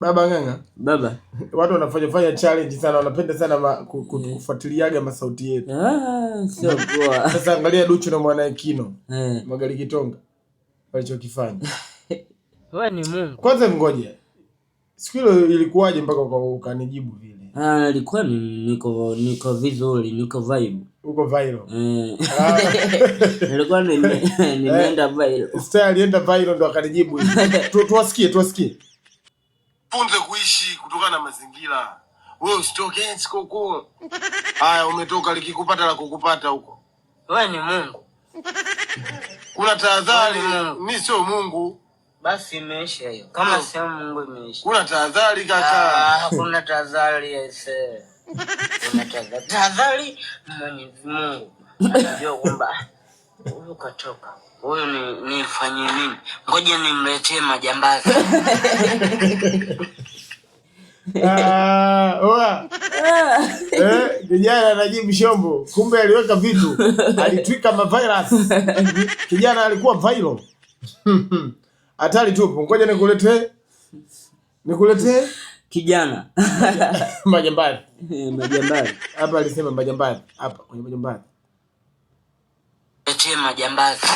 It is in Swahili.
Baba Ng'ang'a. Baba. Watu wanafanya challenge sana, wanapenda sana kufuatiliaga masauti yetu. Sio poa. Sasa angalia Duchu na mwanae Kino. Magali Kitonga. Walichokifanya. Wewe ni Mungu. Kwanza ngoja. Siku ile ilikuwaje mpaka ukanijibu vile? Ilikuwa niko vizuri, niko vibe. Uko viral. Nilikuwa nimeenda viral. Style alienda viral ndo akanijibu hivi. Tuwasikie. Punze kuishi kutokana na mazingira. Wewe usitoke huko. Haya, umetoka likikupata la kukupata huko. Wewe ni Mungu. Kuna tahadhari, mimi sio Mungu. Basi imeisha hiyo. Kama sio Mungu imeisha. Kuna tahadhari kaka. Hakuna tahadhari aise. Kuna tahadhari Mwenyezi Mungu. Anajua kwamba huyu katoka. Huyu nifanye nini? Ngoja nimletee majambazi. Kijana anajibu shombo. Kumbe aliweka vitu. Alitwika virus. Kijana alikuwa viral. Hatari tupo. Ngoja nikuletee kijana. Majambazi. Majambazi. Hapa alisema majambazi. Hapa kwenye majambazi. Letee majambazi.